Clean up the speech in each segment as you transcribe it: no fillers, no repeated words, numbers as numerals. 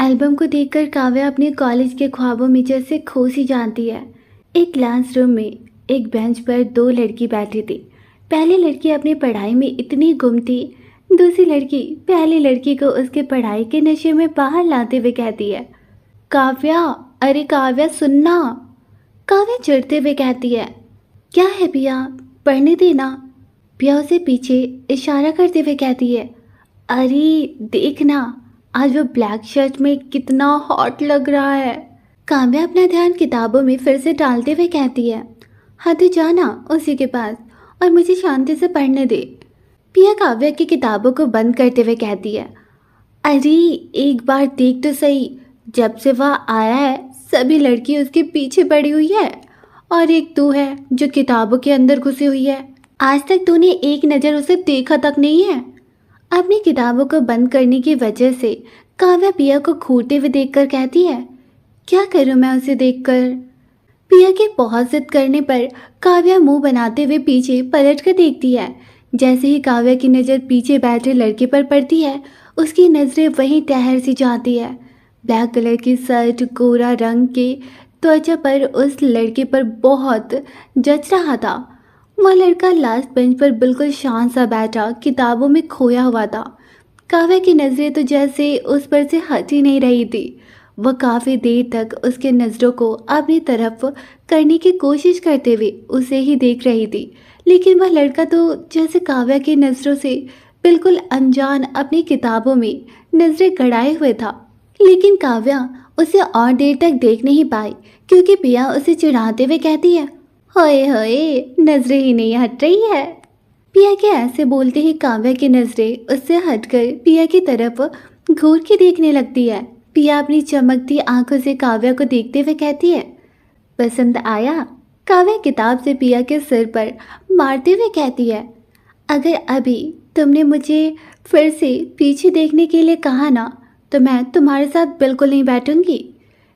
Album को देखकर काव्या अपने कॉलेज के ख्वाबों में जैसे खो सी जानती है। एक क्लासरूम में एक बेंच पर दो लड़की बैठी थी। पहली लड़की अपनी पढ़ाई में इतनी गुम थी। दूसरी लड़की पहली लड़की को उसके पढ़ाई के नशे में बाहर लाते हुए कहती है, काव्या, अरे काव्या सुनना। काव्या चिढ़ते हुए कहती है, क्या है पिया, पढ़ने देना। पिया उसे पीछे इशारा करते हुए कहती है, अरे देखना, आज वो ब्लैक शर्ट में कितना हॉट लग रहा है। काव्या अपना ध्यान किताबों में फिर से डालते हुए कहती है, हाँ तो जाना उसी के पास और मुझे शांति से पढ़ने दे। पिया काव्या की किताबों को बंद करते हुए कहती है, अरे एक बार देख तो सही, जब से वह आया है सभी लड़की उसके पीछे पड़ी हुई है और एक तू है जो किताबों के अंदर घुसी हुई है। आज तक तूने एक नज़र उसे देखा तक नहीं है। अपनी किताबों को बंद करने की वजह से काव्या पिया को घूरते हुए देखकर कहती है, क्या करूं मैं उसे देखकर। पिया के बहुत जिद करने पर काव्या मुंह बनाते हुए पीछे पलट कर देखती है। जैसे ही काव्या की नज़र पीछे बैठे लड़के पर पड़ती है, उसकी नज़रें वहीं ठहर सी जाती है। ब्लैक कलर की शर्ट, गोरा रंग के त्वचा पर उस लड़के पर बहुत जच रहा था। वह लड़का लास्ट बेंच पर बिल्कुल शांत सा बैठा किताबों में खोया हुआ था। काव्या की नज़रें तो जैसे उस पर से हट ही नहीं रही थी। वह काफ़ी देर तक उसके नज़रों को अपनी तरफ करने की कोशिश करते हुए उसे ही देख रही थी, लेकिन वह लड़का तो जैसे काव्या की नज़रों से बिल्कुल अनजान अपनी किताबों में नज़रें गड़ाए हुए था। लेकिन काव्या उसे और देर तक देख नहीं पाई, क्योंकि पिया उसे चिढ़ाते हुए कहती है, होए होए, नजरें ही नहीं हट रही है। पिया के ऐसे बोलते ही काव्या की नजरें उससे हटकर पिया की तरफ घूर के देखने लगती है। पिया अपनी चमकती आंखों से काव्या को देखते हुए कहती है, पसंद आया। काव्या किताब से पिया के सिर पर मारते हुए कहती है, अगर अभी तुमने मुझे फिर से पीछे देखने के लिए कहा ना, तो मैं तुम्हारे साथ बिल्कुल नहीं बैठूंगी।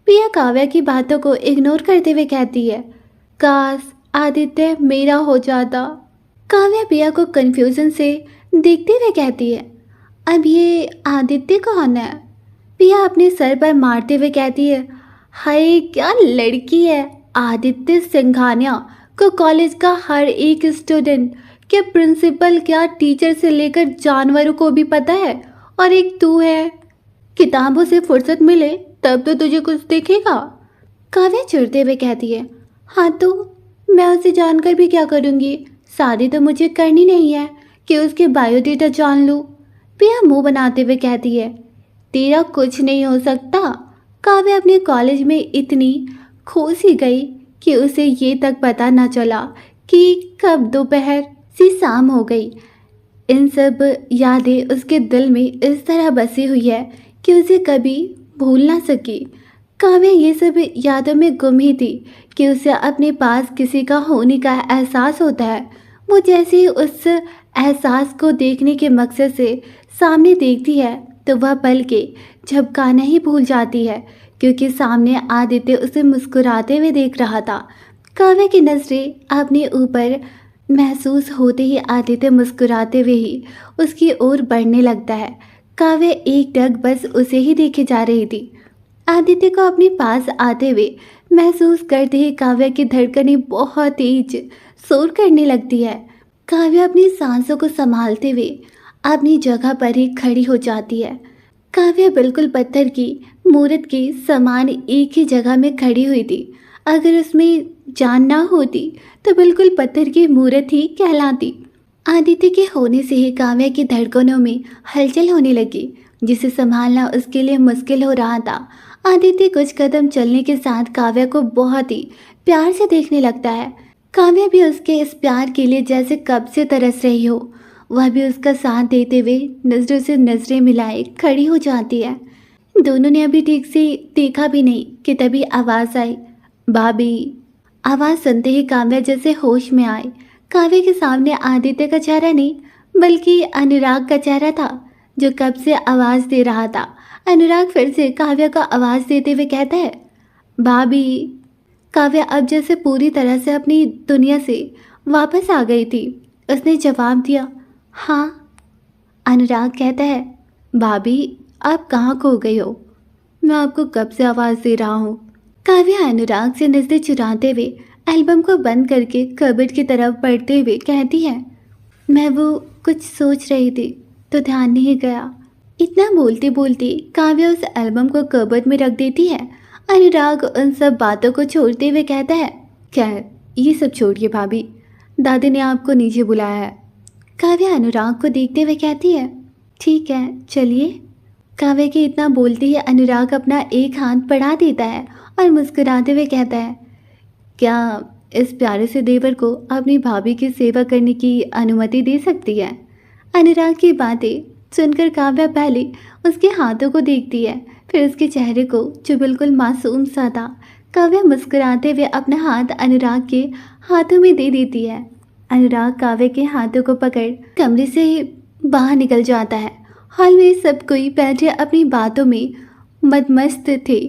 पिया काव्या की बातों को इग्नोर करते हुए कहती है, काश आदित्य मेरा हो जाता। काव्या पिया को कंफ्यूजन से देखते हुए कहती है, अब ये आदित्य कौन है। पिया अपने सर पर मारते हुए कहती है, हाय क्या लड़की है। आदित्य सिंघानिया को कॉलेज का हर एक स्टूडेंट, क्या प्रिंसिपल, क्या टीचर से लेकर जानवरों को भी पता है, और एक तू है। किताबों से फुर्सत मिले तब तो तुझे कुछ दिखेगा। काव्या चिढ़ते हुए कहती है, हाँ तो मैं उसे जानकर भी क्या करूँगी, शादी तो मुझे करनी नहीं है कि उसके बायोडेटा जान लूँ। पिया मुंह बनाते हुए कहती है, तेरा कुछ नहीं हो सकता। काव्या अपने कॉलेज में इतनी खो सी गई कि उसे ये तक पता न चला कि कब दोपहर सी शाम हो गई। इन सब यादें उसके दिल में इस तरह बसी हुई है कि उसे कभी भूल ना सकी। काव्या ये सब यादों में गुम ही थी कि उसे अपने पास किसी का होने का एहसास होता है। वो जैसे ही उस एहसास को देखने के मकसद से सामने देखती है, तो वह पल के झपकाना ही भूल जाती है, क्योंकि सामने आदित्य उसे मुस्कुराते हुए देख रहा था। काव्या की नज़रें अपने ऊपर महसूस होते ही आदित्य मुस्कुराते हुए ही उसकी ओर बढ़ने लगता है। काव्या एक टक बस उसे ही देखे जा रही थी। आदित्य को अपने पास आते हुए महसूस करते ही काव्या की धड़कनें बहुत तेज शोर करने लगती है। काव्या अपनी सांसों को संभालते हुए अपनी जगह पर ही खड़ी हो जाती है। काव्या बिल्कुल पत्थर की मूर्त के समान एक ही जगह में खड़ी हुई थी। अगर उसमें जान ना होती तो बिल्कुल पत्थर की मूर्त ही कहलाती। आदित्य के होने से ही काव्या की धड़कनों में हलचल होने लगी, जिसे संभालना उसके लिए मुश्किल हो रहा था। आदित्य कुछ कदम चलने के साथ काव्या को बहुत ही प्यार से देखने लगता है। काव्या भी उसके इस प्यार के लिए जैसे कब से तरस रही हो। वह भी उसका साथ देते हुए नजरों से नजरें मिलाए खड़ी हो जाती है। दोनों ने अभी ठीक से देखा भी नहीं कि तभी आवाज़ आई, भाभी। आवाज़ सुनते ही काव्या जैसे होश में आई। काव्या के सामने आदित्य का चेहरा नहीं, बल्कि अनुराग का चेहरा था, जो कब से आवाज़ दे रहा था। अनुराग फिर से काव्या को आवाज़ देते हुए कहता है, भाभी। काव्या अब जैसे पूरी तरह से अपनी दुनिया से वापस आ गई थी। उसने जवाब दिया, हाँ। अनुराग कहता है, भाभी आप कहाँ खो गई हो। मैं आपको कब से आवाज़ दे रहा हूँ। काव्या अनुराग से नजरें चुराते हुए एल्बम को बंद करके कबर्ड की तरफ बढ़ते हुए कहती है, मैं वो कुछ सोच रही थी तो ध्यान नहीं गया। इतना बोलते बोलते काव्या उस एल्बम को कबर्ड में रख देती है। अनुराग उन सब बातों को छोड़ते हुए कहता है, खैर ये सब छोड़िए भाभी, दादी ने आपको नीचे बुलाया है। काव्या अनुराग को देखते हुए कहती है, ठीक है चलिए। काव्या के इतना बोलते ही अनुराग अपना एक हाथ बढ़ा देता है और मुस्कुराते हुए कहता है, क्या इस प्यारे से देवर को अपनी भाभी की सेवा करने की अनुमति दे सकती है। अनुराग की बातें सुनकर काव्या पहले उसके हाथों को देखती है, फिर उसके चेहरे को जो बिल्कुल मासूम सा था। काव्या मुस्कुराते हुए अपना हाथ अनुराग के हाथों में दे देती है। अनुराग काव्या के हाथों को पकड़ कमरे से बाहर निकल जाता है। हॉल में सब कोई बैठे अपनी बातों में मदमस्त थे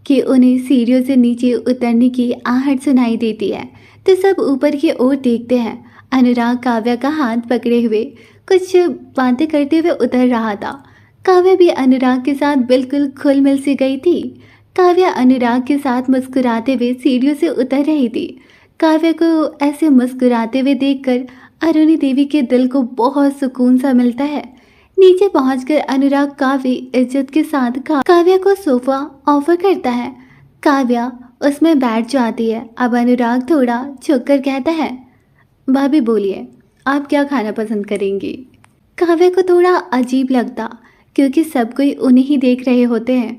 कि उन्हें सीढ़ियों से नीचे उतरने की आहट सुनाई देती है, तो सब ऊपर की ओर देखते हैं। अनुराग काव्या का हाथ पकड़े हुए कुछ बातें करते हुए उतर रहा था। काव्या भी अनुराग के साथ बिल्कुल खुल मिल सी गई थी। काव्या अनुराग के साथ मुस्कुराते हुए सीढ़ियों से उतर रही थी। काव्या को ऐसे मुस्कुराते हुए देखकर अरुणी देवी के दिल को बहुत सुकून सा मिलता है। नीचे पहुंचकर अनुराग काफी इज्जत के साथ काव्या को सोफा ऑफर करता है। काव्या उसमें बैठ जाती है। अब अनुराग थोड़ा झुककर कहता है, भाभी बोलिए आप क्या खाना पसंद करेंगी। काव्या को थोड़ा अजीब लगता क्योंकि सब कोई उन्हें ही देख रहे होते हैं।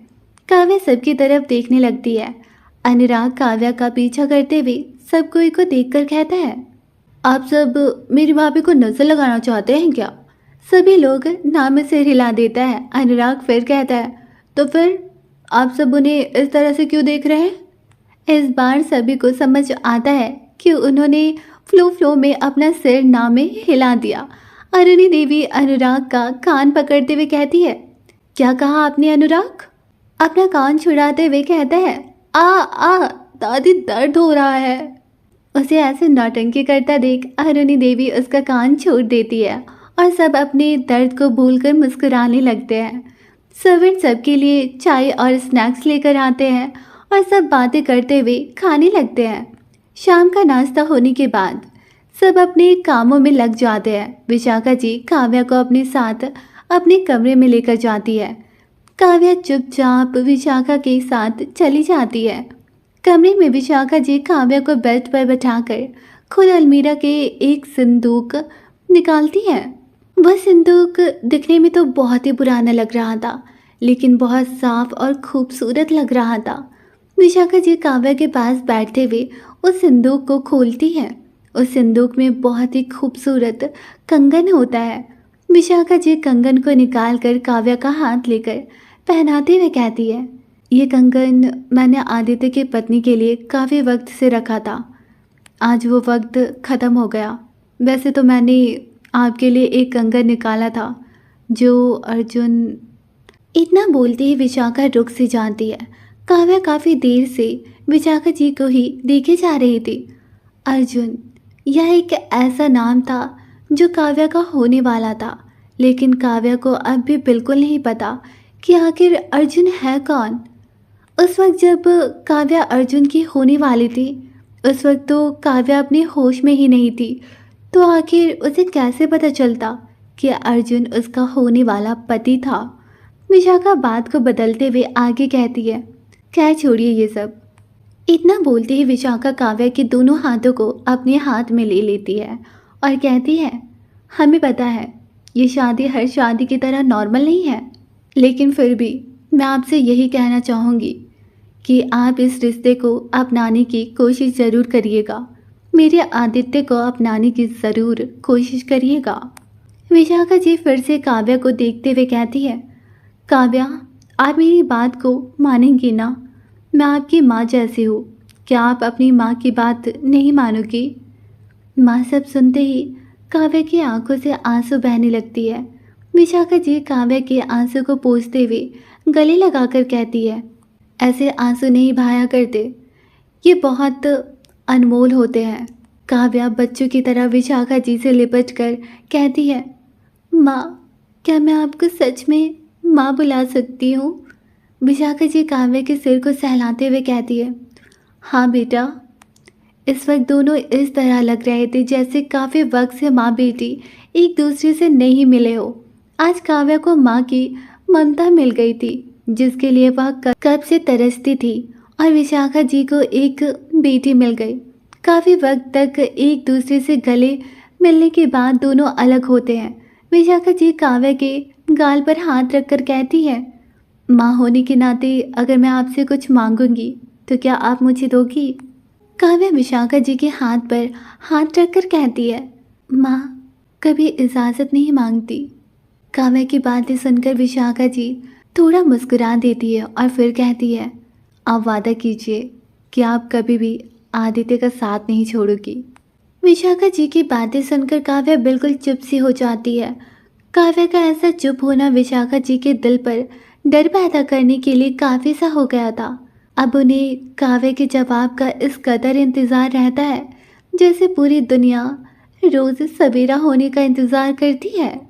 काव्या सबकी तरफ देखने लगती है। अनुराग काव्या का पीछा करते हुए सब कोई को देखकर कहता है, आप सब मेरी भाभी को नजर लगाना चाहते हैं क्या। सभी लोग नाम में सिर हिला देता है। अनुराग फिर कहता है, तो फिर आप सब उन्हें इस तरह से क्यों देख रहे हैं। इस बार सभी को समझ आता है कि उन्होंने फ्लो में अपना सिर नाम में हिला दिया। अरुणी देवी अनुराग का कान पकड़ते हुए कहती है, क्या कहा आपने अनुराग। अपना कान छुड़ाते हुए कहता है, आ दादी दर्द हो रहा है। उसे ऐसे नौटंकी करता देख अरुणी देवी उसका कान छोड़ देती है और सब अपने दर्द को भूलकर मुस्कुराने लगते हैं। सर्वेंट सबके लिए चाय और स्नैक्स लेकर आते हैं और सब बातें करते हुए खाने लगते हैं। शाम का नाश्ता होने के बाद सब अपने कामों में लग जाते हैं। विशाखा जी काव्या को अपने साथ अपने कमरे में लेकर जाती है। काव्या चुपचाप विशाखा के साथ चली जाती है। कमरे में विशाखा जी काव्या को बेड पर बैठाकर खुद अलमीरा के एक संदूक निकालती है। वह संदूक दिखने में तो बहुत ही पुराना लग रहा था, लेकिन बहुत साफ और खूबसूरत लग रहा था। विशाखा जी काव्या के पास बैठते हुए उस संदूक को खोलती है। उस संदूक में बहुत ही खूबसूरत कंगन होता है। विशाखा जी कंगन को निकालकर काव्या का हाथ लेकर पहनाते हुए कहती है, ये कंगन मैंने आदित्य की पत्नी के लिए काफ़ी वक्त से रखा था। आज वो वक्त ख़त्म हो गया। वैसे तो मैंने आपके लिए एक कंगन निकाला था जो अर्जुन। इतना बोलते ही विशाखा रुक से जाती है। काव्या काफ़ी देर से विशाखा जी को ही देखे जा रही थी। अर्जुन, यह एक ऐसा नाम था जो काव्या का होने वाला था, लेकिन काव्या को अब भी बिल्कुल नहीं पता कि आखिर अर्जुन है कौन। उस वक्त जब काव्या अर्जुन की होने वाली थी, उस वक्त तो काव्या अपने होश में ही नहीं थी, तो आखिर उसे कैसे पता चलता कि अर्जुन उसका होने वाला पति था। विशाखा बात को बदलते हुए आगे कहती है, क्या छोड़िए ये सब। इतना बोलते ही विशाखा काव्या के दोनों हाथों को अपने हाथ में ले लेती है और कहती है, हमें पता है ये शादी हर शादी की तरह नॉर्मल नहीं है, लेकिन फिर भी मैं आपसे यही कहना चाहूँगी कि आप इस रिश्ते को अपनाने की कोशिश ज़रूर करिएगा। मेरे आदित्य को अपनाने की ज़रूर कोशिश करिएगा। विशाखा जी फिर से काव्या को देखते हुए कहती है, काव्या आप मेरी बात को मानेंगी ना। मैं आपकी माँ जैसी हूँ, क्या आप अपनी माँ की बात नहीं मानोगी। माँ सब सुनते ही काव्या की आंखों से आंसू बहने लगती है। विशाखा जी काव्या के आंसू को पोंछते हुए गले लगाकर कहती है, ऐसे आंसू नहीं बहाया करते, ये बहुत अनमोल होते हैं। काव्या बच्चों की तरह विशाखा जी से लिपट कर कहती है, माँ क्या मैं आपको सच में माँ बुला सकती हूँ। विशाखा जी काव्या के सिर को सहलाते हुए कहती है। हाँ बेटा। इस वक्त दोनों इस तरह लग रहे थे जैसे काफ़ी वक्त से माँ बेटी एक दूसरे से नहीं मिले हो। आज काव्या को माँ की ममता मिल गई थी जिसके लिए वह कब से तरसती थी, और विशाखा जी को एक बेटी मिल गई। काफ़ी वक्त तक एक दूसरे से गले मिलने के बाद दोनों अलग होते हैं। विशाखा जी काव्या के गाल पर हाथ रखकर कहती है, माँ होने के नाते अगर मैं आपसे कुछ मांगूंगी तो क्या आप मुझे दोगी? काव्या विशाखा जी के हाथ पर हाथ रखकर कहती है, माँ कभी इजाज़त नहीं मांगती। काव्या की बातें सुनकर विशाखा जी थोड़ा मुस्कुरा देती है और फिर कहती है, आप वादा कीजिए कि आप कभी भी आदित्य का साथ नहीं छोड़ोगी। विशाखा जी की बातें सुनकर काव्या बिल्कुल चुप सी हो जाती है। काव्या का ऐसा चुप होना विशाखा जी के दिल पर डर पैदा करने के लिए काफ़ी सा हो गया था। अब उन्हें काव्या के जवाब का इस कदर इंतज़ार रहता है जैसे पूरी दुनिया रोज़ सवेरा होने का इंतज़ार करती है।